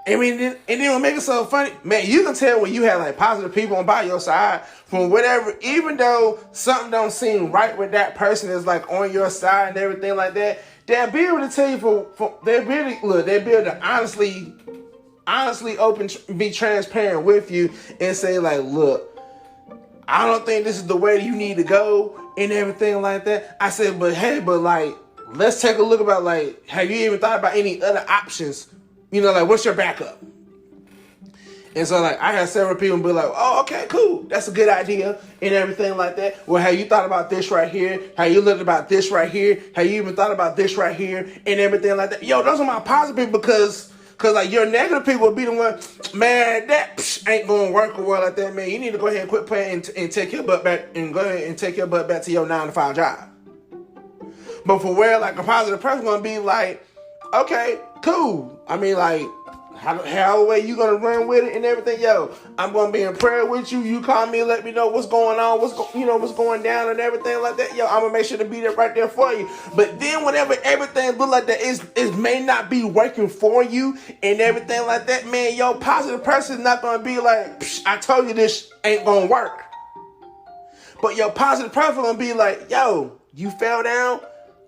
I mean, and then what make it so funny, man, you can tell when you have like positive people on by your side from whatever, even though something don't seem right with that person is like on your side and everything like that, they'll be able to tell you they'll be able to honestly be transparent with you and say like, look, I don't think this is the way you need to go and everything like that. I said, but hey, like, let's take a look about like, have you even thought about any other options? You know, like, what's your backup? And so, like, I had several people be like, oh, okay, cool. That's a good idea and everything like that. Well, have you thought about this right here? Have you looked about this right here? Have you even thought about this right here and everything like that? Yo, those are my positive people because like, your negative people will be the one, man, that ain't going to work well like that, man. You need to go ahead and quit playing and take your butt back and go ahead and take your butt back to your 9-to-5 job. But for where, like, a positive person going to be like, okay, cool. I mean, like, how the way you gonna run with it and everything, yo, I'm gonna be in prayer with you. You call me and let me know what's going on, what's going down and everything like that. Yo, I'm gonna make sure to be there right there for you. But then whenever everything look like that, it may not be working for you and everything like that, man, yo, positive person is not gonna be like, I told you this ain't gonna work. But your positive person gonna be like, yo, you fell down?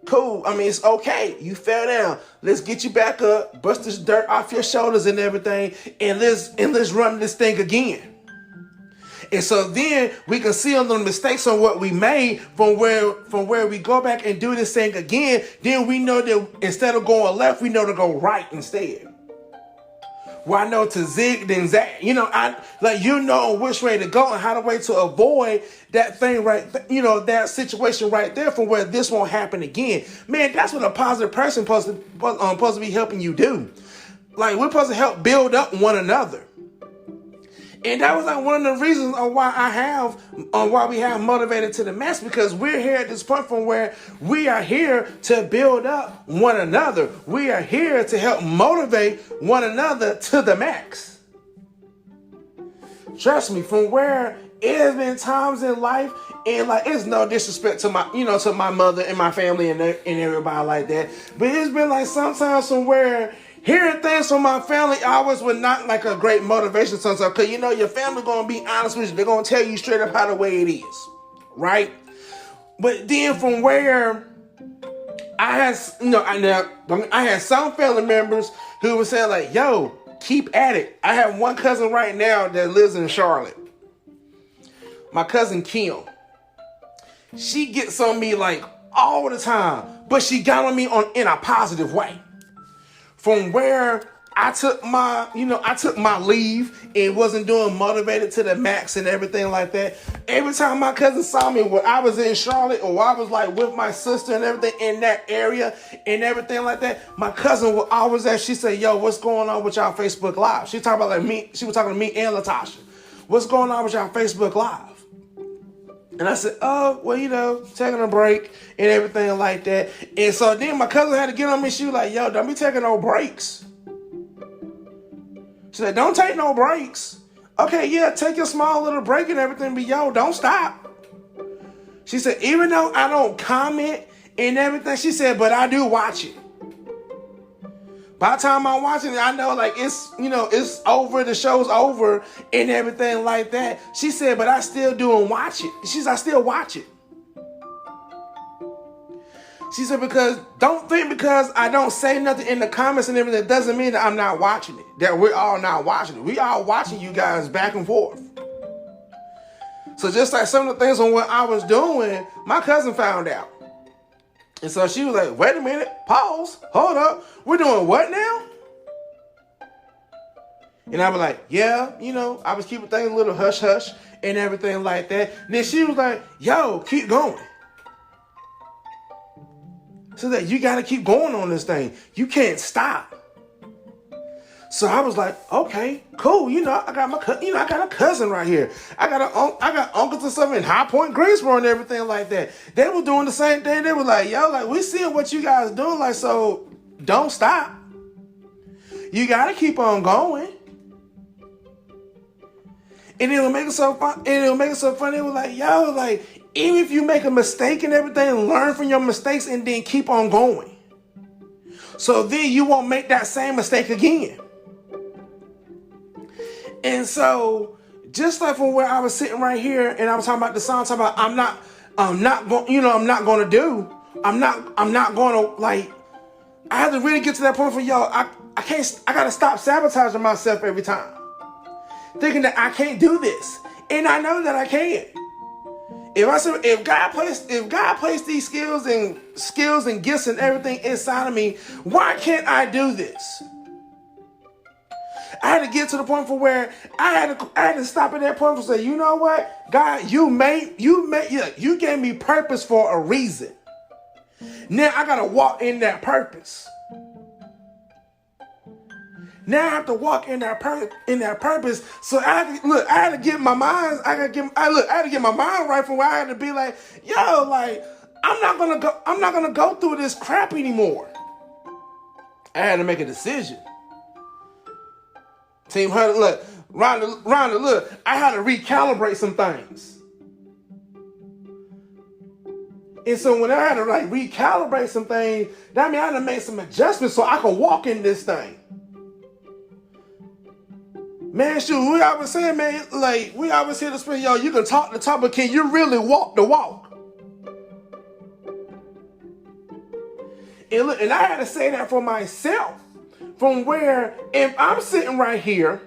Cool. I mean, it's okay. You fell down. Let's get you back up, bust this dirt off your shoulders and everything, and let's run this thing again. And so then we can see on the mistakes on what we made from where we go back and do this thing again. Then we know that instead of going left, we know to go right instead. Well, I know to zig then zag. You know, you know which way to go and how to way to avoid that thing that situation right there from where this won't happen again. Man, that's what a positive person supposed to be helping you do. Like, we're supposed to help build up one another. And that was like one of the reasons on why we have Motivated to the Max, because we're here at this point from where we are here to build up one another. We are here to help motivate one another to the max. Trust me, from where it has been times in life, and like, it's no disrespect to my mother and my family and everybody like that, but it's been like sometimes from where hearing things from my family always was not like a great motivation sometimes, because your family gonna be honest with you. They're gonna tell you straight up how the way it is, right? But then from where I had some family members who were saying like, yo, keep at it. I have one cousin right now that lives in Charlotte. My cousin Kim. She gets on me like all the time, but she got on me in a positive way. From where I took my leave and wasn't doing Motivated to the Max and everything like that. Every time my cousin saw me when I was in Charlotte or I was like with my sister and everything in that area and everything like that, my cousin would always ask, she said, yo, what's going on with y'all Facebook Live? She was talking to me and Latasha. What's going on with y'all Facebook Live? And I said, oh, well, taking a break and everything like that. And so then my cousin had to get on me. She was like, yo, don't be taking no breaks. She said, don't take no breaks. Okay, yeah, take your small little break and everything, but yo, don't stop. She said, even though I don't comment and everything, she said, but I do watch it. By the time I'm watching it, I know like it's over, the show's over and everything like that. She said, but I still do and watch it. She said, I still watch it. She said, because don't think because I don't say nothing in the comments and everything, doesn't mean that I'm not watching it. That we're all not watching it. We all watching you guys back and forth. So just like some of the things on what I was doing, my cousin found out. And so she was like, wait a minute, pause, hold up. We're doing what now? And I was like, yeah, I was keeping things a little hush-hush and everything like that. And then she was like, yo, keep going. So that you got to keep going on this thing. You can't stop. So I was like, okay, cool. I got a cousin right here. I got uncles and stuff in High Point, Greensboro and everything like that. They were doing the same thing. They were like, yo, like, we seeing what you guys doing. Like, so don't stop. You got to keep on going. And it'll make it so fun. It was like, yo, like, even if you make a mistake and everything, learn from your mistakes and then keep on going. So then you won't make that same mistake again. And so, just like from where I was sitting right here, and I was talking about the song, talking about I'm not going to do. I'm not going to, like, I had to really get to that point for I got to stop sabotaging myself every time. Thinking that I can't do this. And I know that I can. If God placed these skills and gifts and everything inside of me, why can't I do this? I had to get to the point for where I had to stop at that point and say, you know what, God, you gave me purpose for a reason. Now I gotta walk in that purpose. Now I have to walk in that purpose. So I had to get my mind. I had to get my mind right from where I had to be like, I'm not gonna go through this crap anymore. I had to make a decision. Team Hunter, look, Rhonda, look, I had to recalibrate some things. And so when I had to recalibrate some things, that means I had to make some adjustments so I could walk in this thing. Man, shoot, we always saying, man, we always hear the spirit, you can talk the talk, but can you really walk the walk? And look, and I had to say that for myself. From where, if I'm sitting right here,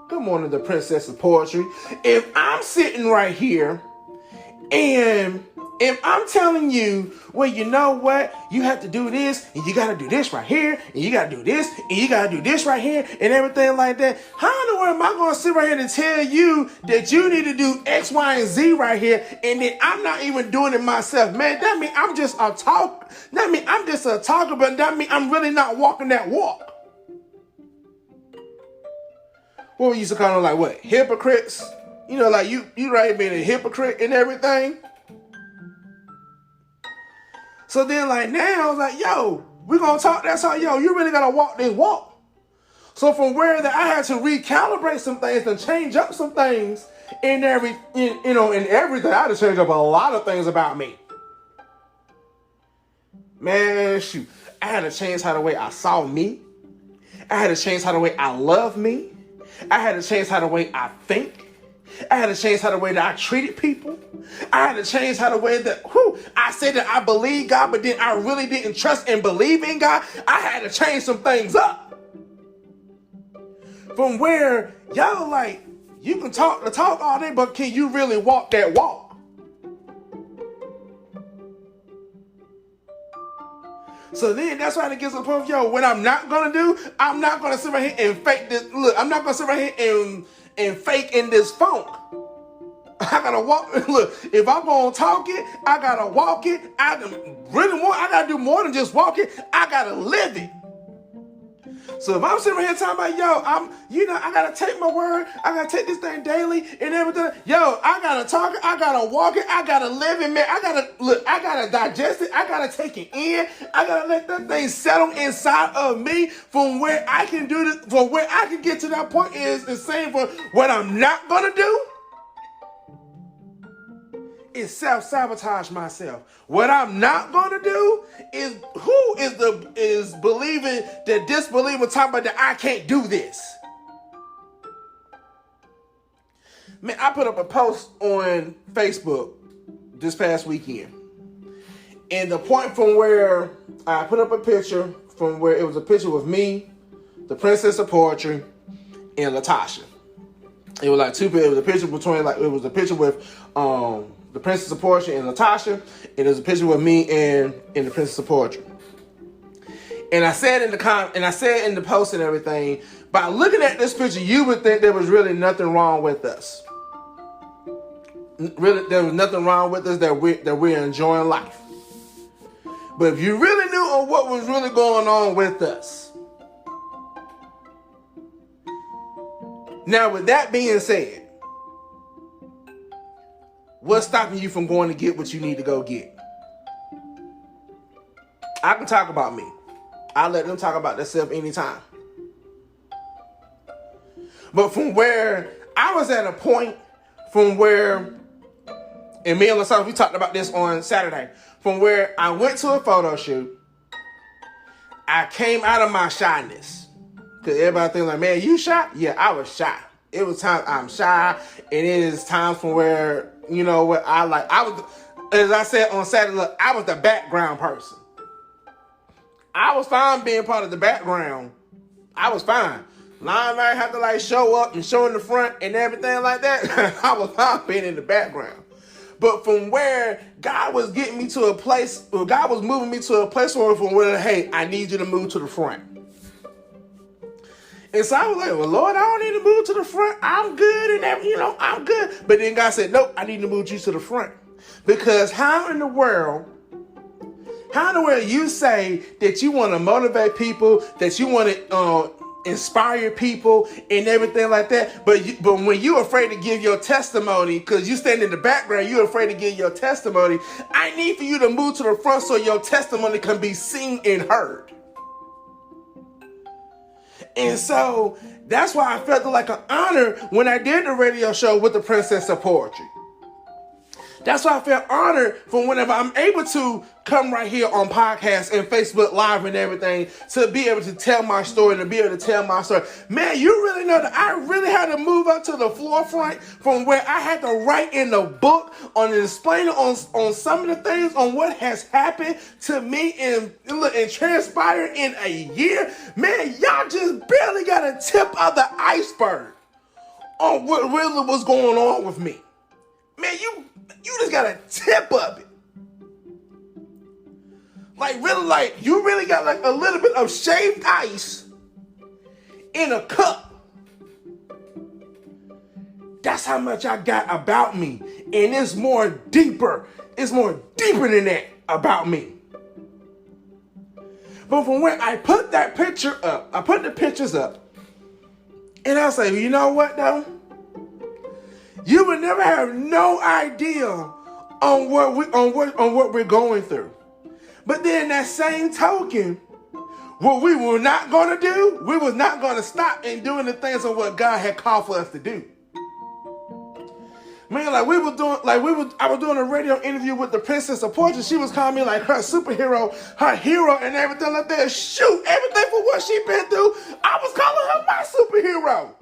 good morning, the Princess of Poetry. If I'm sitting right here, and if I'm telling you, well, you know what? You have to do this, and you got to do this right here, and you got to do this, and you got to do this right here, and everything like that. How in the world am I going to sit right here and tell you that you need to do X, Y, and Z right here, and then I'm not even doing it myself? Man, that means I'm just a talker. That means I'm just a talker, but that means I'm really not walking that walk. What we used to call them, what? Hypocrites? You right here being a hypocrite and everything. So then now, we're going to talk that talk. You really got to walk this walk. So from where that I had to recalibrate some things and change up some things in everything. I had to change up a lot of things about me. Man, shoot. I had to change how the way I saw me. I had to change how the way I love me. I had to change how the way I think. I had to change how the way that I treated people. I had to change how the way that I said that I believe God, but then I really didn't trust and believe in God. I had to change some things up. From where you can talk the talk all day, but can you really walk that walk? So then that's why it gets to the point of, what I'm not going to do, I'm not going to sit right here and fake this. Look, I'm not going to sit right here and fake in this funk. I gotta walk. Look, if I'm gonna talk it, I gotta walk it. I gotta do more than just walk it. I gotta live it. So if I'm sitting right here talking about, I gotta take my word. I gotta take this thing daily and everything. I gotta talk it. I gotta walk it. I gotta live it, man. I gotta digest it. I gotta take it in. I gotta let that thing settle inside of me. From where I can do this, for where I can get to that point is saying for what I'm not gonna do is self-sabotage myself. What I'm not gonna do is believing that disbelieving, talking about that I can't do this. Man, I put up a post on Facebook this past weekend. And the point from where I put up a picture from where it was a picture with me, the Princess of Poetry, and Latasha. It was two people. It was a picture with the Princess of Poetry and Latasha. And there's a picture with me and the Princess of Poetry. And I said in the post and everything, by looking at this picture, you would think there was really nothing wrong with us. Really, there was nothing wrong with us, that we're enjoying life. But if you really knew on what was really going on with us. Now, with that being said, what's stopping you from going to get what you need to go get? I can talk about me. I let them talk about themselves anytime. But from where I was at a point from where, and me and LaSalle, we talked about this on Saturday, from where I went to a photo shoot, I came out of my shyness. Because everybody thinks like, man, you shy? Yeah, I was shy. It was times I'm shy, and it is times from where, where I was, as I said on Saturday, look, I was the background person. I was fine being part of the background. I was fine. Lion might have to show up and show in the front and everything like that. I was fine being in the background. But from where God was getting me to a place, God was moving me to a place where, hey, I need you to move to the front. And so I was like, well, Lord, I don't need to move to the front. I'm good and everything, I'm good. But then God said, nope, I need to move you to the front. Because how in the world you say that you want to motivate people, that you want to inspire people and everything like that, but when you're afraid to give your testimony because you stand in the background, you're afraid to give your testimony, I need for you to move to the front so your testimony can be seen and heard. And so that's why I felt like an honor when I did the radio show with the Princess of Poetry. That's why I feel honored for whenever I'm able to come right here on podcasts and Facebook Live and everything to be able to tell my story, to be able to tell my story. Man, you really know that I really had to move up to the forefront from where I had to write in the book on and explain on some of the things on what has happened to me and transpired in a year. Man, y'all just barely got a tip of the iceberg on what really was going on with me. Man, you just got a tip of it. You really got a little bit of shaved ice in a cup. That's how much I got about me. And it's more deeper than that about me. But from when I put that picture up, I put the pictures up, and I say, you know what though? You would never have no idea on what we're going through. But then that same token, what we were not going to do, we was not going to stop in doing the things of what God had called for us to do. Man, I was doing a radio interview with the Princess of Poetry. She was calling me like her superhero, her hero, and everything like that. Shoot, everything for what she been through, I was calling her my superhero.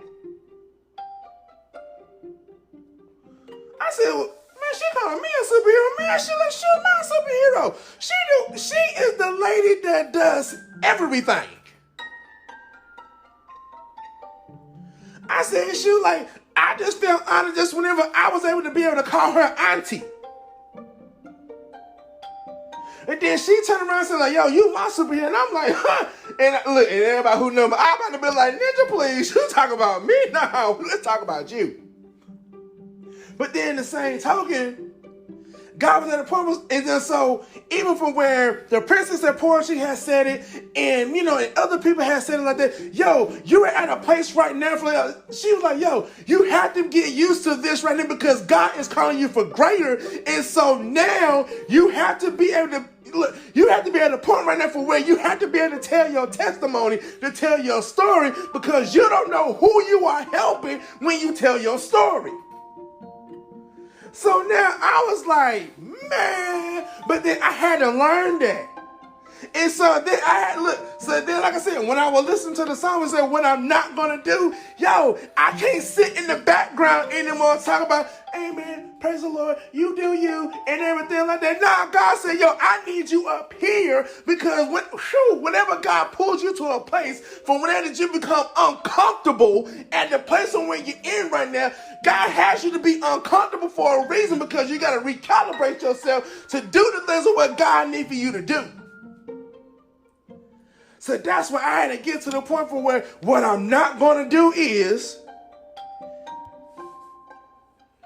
I said, man, she calling me a superhero. Man, she my superhero. She is the lady that does everything. I said, she was like, I just felt honored just whenever I was able to be able to call her auntie. And then she turned around and said, like, yo, you my superhero. And I'm like, huh? And look, and everybody who know me, I'm about to be like, Ninja, please, you talk about me? No, let's talk about you. But then the same token, God was at a point, and then so even from where the Princess of Poetry has said it, and and other people have said it like that, yo, you're at a place right now she was like, yo, you have to get used to this right now because God is calling you for greater, and so now you have to be able to look, you have to be at a point right now for where you have to be able to tell your testimony, to tell your story, because you don't know who you are helping when you tell your story. So now I was like, man, but then I had to learn that. And so then like I said, when I would listen to the song and say, what I'm not going to do, yo, I can't sit in the background anymore and talk about, amen, praise the Lord, you do you, and everything like that. Nah, God said, yo, I need you up here because whenever God pulls you to a place, from whenever you become uncomfortable at the place where you're in right now, God has you to be uncomfortable for a reason because you got to recalibrate yourself to do the things of what God needs for you to do. So that's why I had to get to the point for where what I'm not going to do is,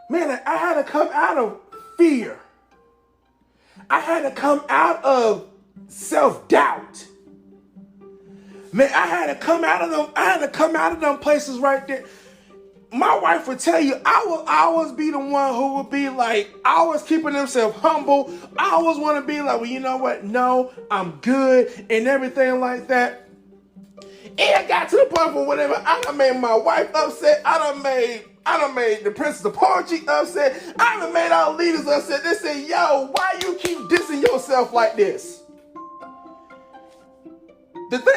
man, I had to come out of fear. I had to come out of self-doubt. Man, I had to come out of them places right there. My wife would tell you, I will always be the one who would be like, always keeping themselves humble. I always want to be like, well, you know what? No, I'm good and everything like that. And it got to the point where whenever I done made my wife upset, I done made the Princess of Poetry upset. I done made our leaders upset. They say, yo, why you keep dissing yourself like this? The thing